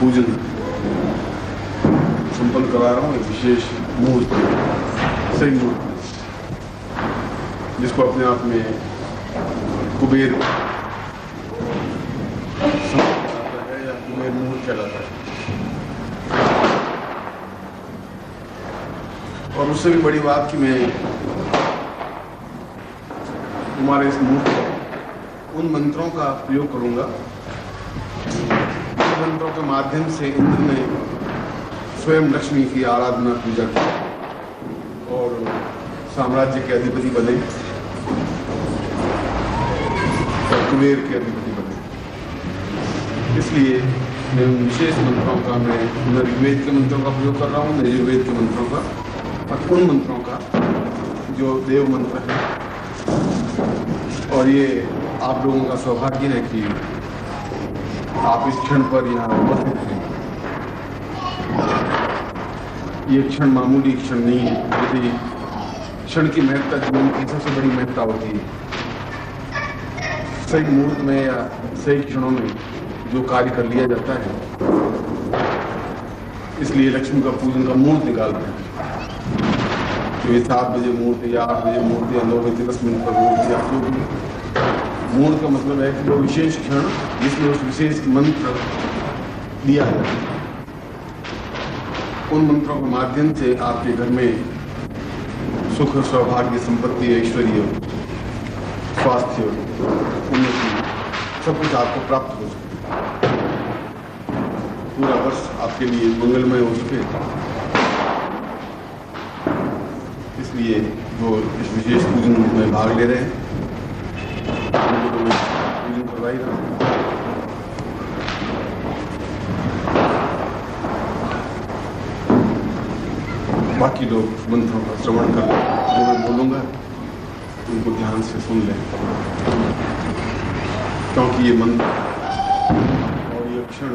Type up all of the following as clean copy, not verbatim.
पूजन संपन्न करा रहा हूँ। एक विशेष मुहूर्त, सही मुहूर्त, जिसको अपने आप में कुबेर कहलाता है या कुबेर मुहूर्त कहलाता है। और उससे भी बड़ी बात कि मैं तुम्हारे इस मुहूर्त में उन मंत्रों का प्रयोग करूंगा, उन मंत्रों के माध्यम से इंद्र ने स्वयं लक्ष्मी की आराधना पूजा की और साम्राज्य के अधिपति बने और कुबेर के अधिपति बने। इसलिए मैं उन विशेष मंत्रों का, मैं न ऋग्वेद के मंत्रों का प्रयोग कर रहा हूँ, न यजुर्वेद के मंत्रों का, और उन मंत्रों का जो देव मंत्र है। और ये आप लोगों का सौभाग्य है कि आप इस क्षण पर यहाँ उपस्थित हैं। ये क्षण मामूली क्षण नहीं है, यदि क्षण की महत्ता जीवन की सबसे बड़ी महत्ता होती है। सही मुहूर्त में या सही क्षणों में जो कार्य कर लिया जाता है, इसलिए लक्ष्मी का पूजन का मुहूर्त निकालते हैं। तो ये 7 बजे मुहूर्त या 8 बजे मुहूर्त या 9 बजे 10 मिनट का मुहूर्त या जो भी मुहूर्त का मतलब है कि वो विशेष क्षण जिसमें उस विशेष मंत्र दिया है, उन मंत्रों के माध्यम से आपके घर में सुख, सौभाग्य, संपत्ति, ऐश्वर्य, स्वास्थ्य, उन्नति, सब कुछ आपको प्राप्त हो सके, पूरा वर्ष आपके लिए मंगलमय हो सके। इसलिए जो इस विशेष पूजन में भाग ले रहे हैं, पूजन करवाई रहा हूं। बाकी लोग मंत्रों का श्रवण कर लें, जो मैं बोलूँगा उनको ध्यान से सुन लें, क्योंकि ये मंत्र और ये क्षण,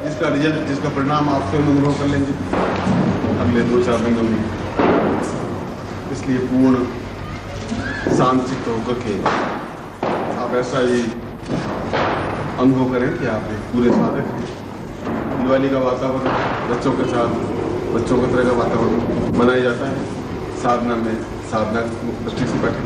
इसका रिजल्ट, जिसका परिणाम आप स्वयं अनुभव कर लेंगे अगले 2-4 महीनों में। इसलिए पूर्ण शांत चित्त होकर के आप ऐसा ही अनुभव करें कि आप एक पूरे साधक हैं। दिवाली का वातावरण बच्चों के साथ, बच्चों की तरह का वातावरण बनाया जाता है। साधना में साधना दृष्टि से बैठे,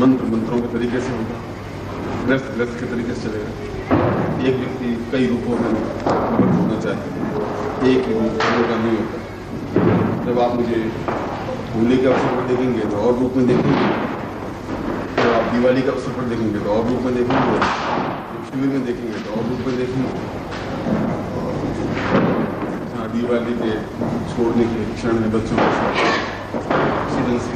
मंत्रों के तरीके से होगा, ग्रस्त के तरीके से चलेगा। एक व्यक्ति कई रूपों में प्रकट होना चाहिए, एक ही रूप का नहीं होता। जब आप मुझे होली के अवसर पर देखेंगे तो और रूप में देखेंगे, जब आप दिवाली के अवसर पर देखेंगे तो और रूप में देखेंगे, शिविर में देखेंगे तो और रूप में देखेंगे। दिवाली के छोड़ने के क्षण है बच्चों के साथ, सीजन से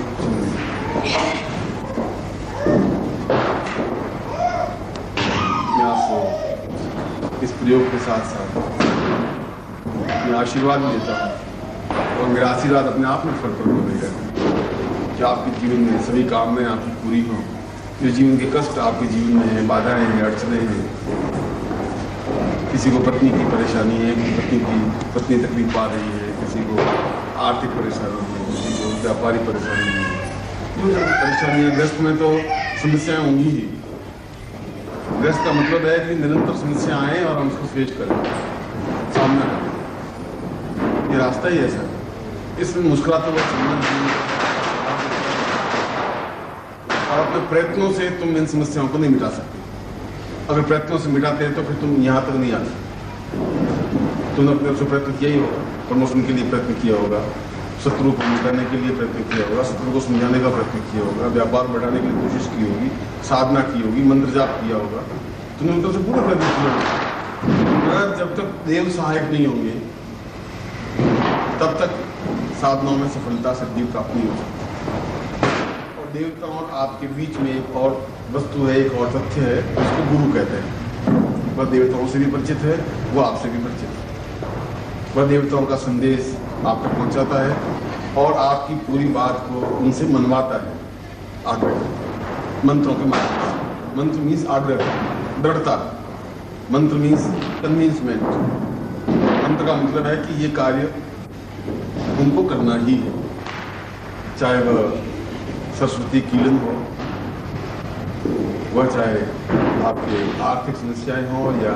मैं आपको इस प्रयोग के साथ साथ मैं आशीर्वाद देता हूँ, और मेरा आशीर्वाद अपने आप में फल प्रकट होगा कि आपके जीवन में सभी कामनाएं आपकी पूरी हों। जो जीवन के कष्ट आपके जीवन में हैं, बाधाएं हैं, अड़चने हैं, किसी को पत्नी की परेशानी है, पत्नी तकलीफ पा रही है, किसी को आर्थिक परेशानी है, किसी को व्यापारिक परेशानी है, जो परेशानी है। ग्रस्त में तो समस्याएं होंगी ही। ग्रस्त का मतलब है कि निरंतर समस्या आए और हम उसको फेस करें, सामना करें। ये रास्ता ही ऐसा है। इसमें मुस्कुराते हुए सामना नहीं, और अपने प्रयत्नों से तुम इन समस्याओं को नहीं मिटा सकते। अगर प्रयत्नों से मिटाते हैं तो फिर तुम यहाँ तक नहीं आते। तुमने अपने से प्रयत्न किया ही होगा, प्रमोशन के लिए प्रयत्न किया होगा, शत्रु को मिटाने के लिए प्रयत्न किया होगा, शत्रु को समझाने का प्रयत्न किया होगा, व्यापार बढ़ाने की कोशिश की होगी, साधना की होगी, मंत्र जाप किया होगा। तुमने उनसे तो पूरा प्रयत्न किया होगा। मगर जब तक देव सहायक नहीं होंगे तब तक साधनाओं में सफलता, सिद्धि प्राप्त नहीं हो सकती। और देवताओं और आपके बीच में एक और वस्तु है, एक और तथ्य है, उसको गुरु कहते हैं। वह देवताओं से भी परिचित है, वो आपसे भी परिचित है। वह देवताओं का संदेश आप तक पहुंचाता है और आपकी पूरी बात को उनसे मनवाता है आग्रह, मंत्रों के माध्यम से। मंत्र मीन्स आग्रह, दृढ़ता। मंत्र मीन्स कन्विंसमेंट। मंत्र का मतलब है कि ये कार्य उनको करना ही है, चाहे वह सरस्वती कीलन हो, वह चाहे आपके आर्थिक समस्याएं हों या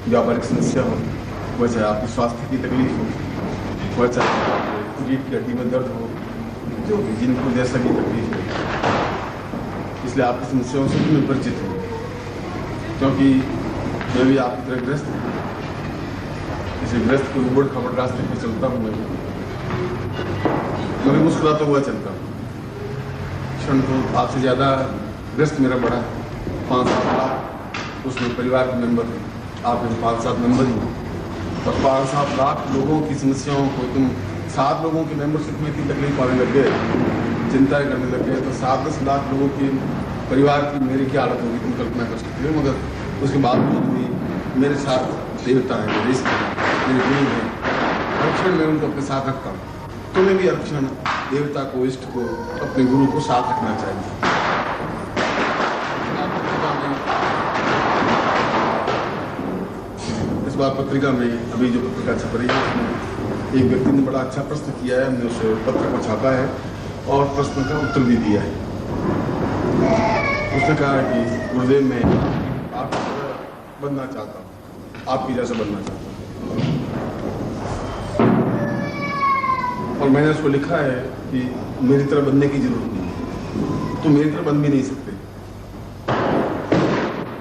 व्यापारिक समस्या हो, वह चाहे आपकी स्वास्थ्य की तकलीफ हो, वह चाहे रीढ़ की हड्डी में दर्द हो, जो भी जिनको जैसा भी तकलीफ हो, इसलिए आपकी समस्याओं से भी मैं परिचित हूँ, क्योंकि मैं भी आपकी तरह ग्रस्त हूँ। इसी ग्रस्त के उबड़ खबड़ रास्ते पर चलता हूँ मैं, मगर मुस्कुराता हुआ चलता हूँ। क्षण तो आपसे ज़्यादा ग्रस्त मेरा बड़ा है, 5-7 लाख उसमें परिवार के मेंबर हैं, आप 5-7 मेंबर ही हैं, और 5-7 लाख लोगों की समस्याओं को तुम 7 लोगों की मेंबरशिप में इतनी तकलीफ पाने लग गए, चिंताएं करने लग गए, तो 7-10 लाख लोगों की परिवार की मेरी क्या हालत होगी तुम कल्पना कर सकते हो। मगर उसके बावजूद भी मेरे साथ देवता है, मेरे इष्ट हैं, मेरे गुरु हैं, हर क्षण मैं उनको अपने साथ रखता हूँ। तुम्हें भी हर क्षण देवता को, इष्ट को, अपने गुरु को साथ रखना चाहिए। इस बार पत्रिका में अभी जो पत्रिका छप रही है उसमें एक व्यक्ति ने बड़ा अच्छा प्रश्न किया है, हमने उस पत्र को छापा है और प्रश्न का उत्तर भी दिया है। उसने कहा है कि गुरुदेव मैं आपकी तरह बनना चाहता हूँ, आपकी जैसा बनना चाहता हूँ, और मैंने उसको लिखा है कि मेरी तरह बनने की जरूरत नहीं है, तो मेरी तरह बन भी नहीं सकते,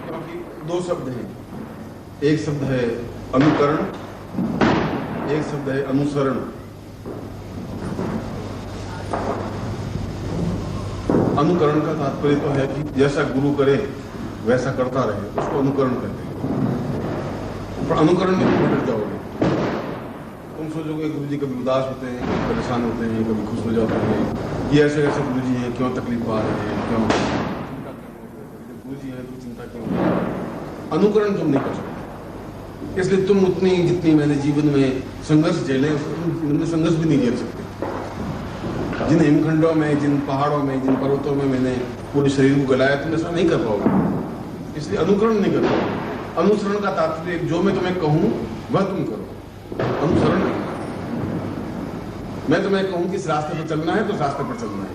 क्योंकि 2 शब्द हैं, एक शब्द है अनुकरण, एक शब्द है अनुसरण। अनुकरण का तात्पर्य तो है कि जैसा गुरु करे वैसा करता रहे, उसको अनुकरण कहते हैं। पर अनुकरण में तुम बिगड़ जाओगे, तुम सोचोगे गुरु जी कभी उदास होते हैं, कभी परेशान होते हैं, कभी खुश हो जाते हैं, ये ऐसे ऐसे गुरु जी हैं, क्यों तकलीफ पा रहे हैं, क्यों चिंता क्यों, गुरु जी हैं तो चिंता क्यों। अनुकरण तुम नहीं कर सकते, इसलिए तुम उतनी जितनी मैंने जीवन में संघर्ष झेले उनमें संघर्ष भी नहीं झेल सकते। जिन हिमखंडों में, जिन पहाड़ों में, जिन पर्वतों में मैंने पूरे शरीर को गलाया, तुम ऐसा नहीं कर पाओगे, इसलिए अनुकरण नहीं कर पाओगे। अनुसरण का तात्पर्य जो मैं तुम्हें कहूँ वह तुम करो, अनुसरण नहीं। मैं तुम्हें कहूँ कि इस रास्ते पर चलना है तो इस रास्ते पर चलना है,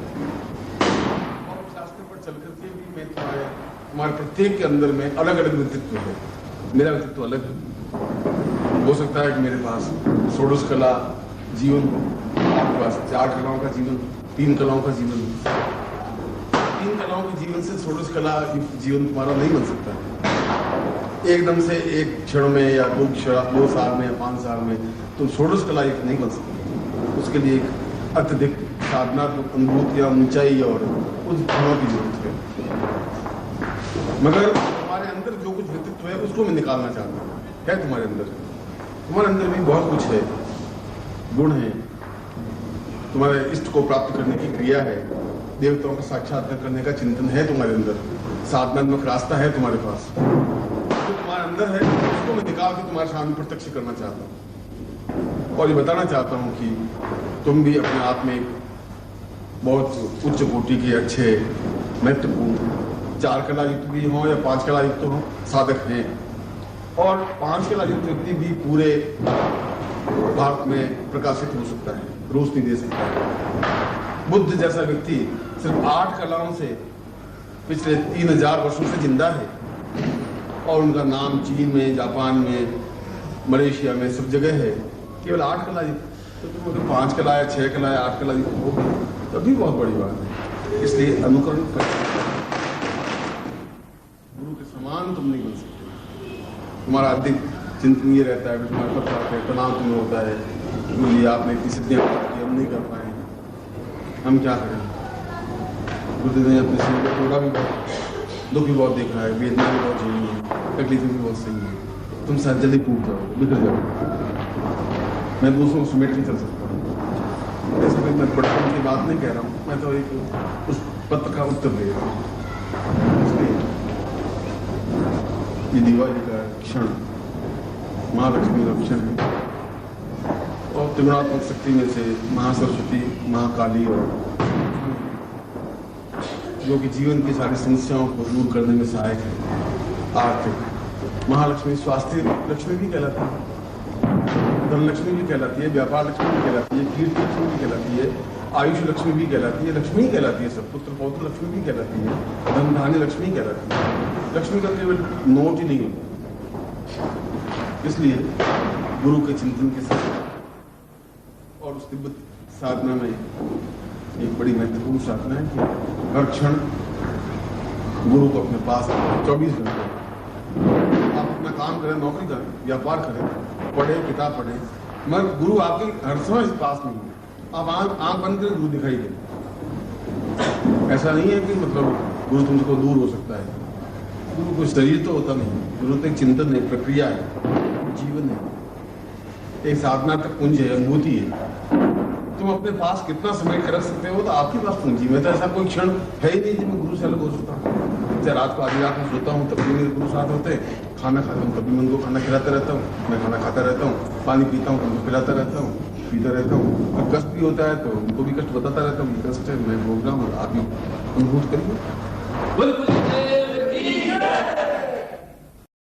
और उस रास्ते पर चल करके भी मैं तुम्हारे प्रत्येक के अंदर में अलग अलग व्यक्तित्व है, मेरा व्यक्तित्व अलग है। हो सकता है कि मेरे पास षोडश कला जीवन हो, आपके पास 4 कलाओं का जीवन, 3 कलाओं का जीवन। 3 कलाओं के जीवन से षोडश कला जीवन तुम्हारा नहीं बन सकता है। एकदम से एक क्षण में या 2 साल में या 5 साल में तुम षोडश कला एक नहीं बन सकते। उसके लिए एक अत्यधिक साधनात्मक अनुभूतियाँ, ऊंचाई और उस गुणों की जरूरत है। मगर तुम्हारे अंदर जो कुछ व्यक्तित्व है उसको मैं निकालना चाहता हूँ। है तुम्हारे अंदर भी बहुत कुछ है, गुण है, तुम्हारे इष्ट को प्राप्त करने की क्रिया है, देवताओं का साक्षात्कार करने का चिंतन है तुम्हारे अंदर, साधनात्मक रास्ता है तुम्हारे पास, जो तुम्हारे अंदर है उसको मैं निकाल के तुम्हारे सामने प्रत्यक्ष करना चाहता हूँ। और ये बताना चाहता हूँ कि तुम भी अपने आप में बहुत उच्च कोटि के अच्छे महत्वपूर्ण 4 कला युक्त भी हों या 5 कला युक्त हों साधक हैं, और 5 कला युक्त व्यक्ति भी पूरे भारत में प्रकाशित हो सकता है, रोशनी दे सकता है। बुद्ध जैसा व्यक्ति सिर्फ 8 कलाओं से पिछले 3000 वर्षों से जिंदा है, और उनका नाम चीन में, जापान में, मलेशिया में सब जगह है, केवल 8 कला युक्त। तो तुम अगर 5 कला या 6 कला या 8 कला युक्त हो गए तभी बहुत बड़ी बात है। इसलिए अनुकरण कर, गुरु के समान तुम नहीं बन सकते। तुम्हारा अधिक चिंतन ये रहता है कि तुम्हारे पत्र आते हैं, तनाव तुम्हें होता है, बोलिए आपने इतनी सिद्धियाँ प्राप्त की, हम नहीं कर पाए, हम क्या करें। गुरुदेव ने अपने शरीर को थोड़ा भी बहुत दुख भी बहुत देखा है, वेदना भी बहुत झेली है, तकलीफें भी बहुत सही है। तुम शायद जल्दी टूट जाओ, बिगड़ जाओ। मैं दूसरों को समेट नहीं चल सकता। ऐसे मैं बड़पन की बात नहीं कह रहा हूँ, मैं तो एक उस पत्र का उत्तर दे रहा हूँ। ये दिवाली का क्षण महालक्ष्मी का क्षण है, और त्रिगुणात्मक शक्ति में से महासरस्वती, महाकाली और जो कि जीवन की सारी समस्याओं को दूर करने में सहायक है। आर्थिक महालक्ष्मी स्वास्थ्य लक्ष्मी भी कहलाती है, धन लक्ष्मी भी कहलाती है, व्यापार लक्ष्मी भी कहलाती है, कीर्ति लक्ष्मी भी कहलाती है, आयुष लक्ष्मी भी कहलाती है, लक्ष्मी ही कहलाती है सब, पुत्र पौत्र लक्ष्मी भी कहलाती है, धन धान्य लक्ष्मी कहलाती है। लक्ष्मी का केवल नोट ही नहीं होता, इसलिए गुरु के चिंतन के साथ और उस तिब्बत साधना में एक बड़ी महत्वपूर्ण साधना है कि हर क्षण गुरु को अपने पास 24 घंटे आप अपना काम करें, नौकरी करें, व्यापार करें, पढ़े, किताब पढ़ें, मगर गुरु आपके हर समय पास नहीं है। आप आंख बंद करें, गुरु दिखाई दे। ऐसा नहीं है कि मतलब गुरु तुमको दूर हो सकता है। गुरु कोई शरीर तो होता नहीं, गुरु तो एक चिंतन है, प्रक्रिया है, जीवन है, एक साधनात्मक पुंज है, अनुभूति है। तुम अपने पास कितना समय कर सकते हो तो आपके पास पूंजी में तो ऐसा कोई क्षण है ही नहीं जब मैं गुरु से अलग हो सकता हूँ। चाहे रात को आधी रात में सोता हूँ तब भी मेरे गुरु साथ होते हैं, खाना खाता हूँ तभी मैं उनको खाना खिलाता रहता हूँ, मैं खाना खाता रहता हूँ, पानी पीता हूँ तो उनको पिलाता रहता हूँ, पीता रहता हूँ। और कष्ट भी होता है तो उनको भी कष्ट बताता रहता हूँ, कष्ट है मैं भोग रहा हूँ, आप भी अनुभूत करिए।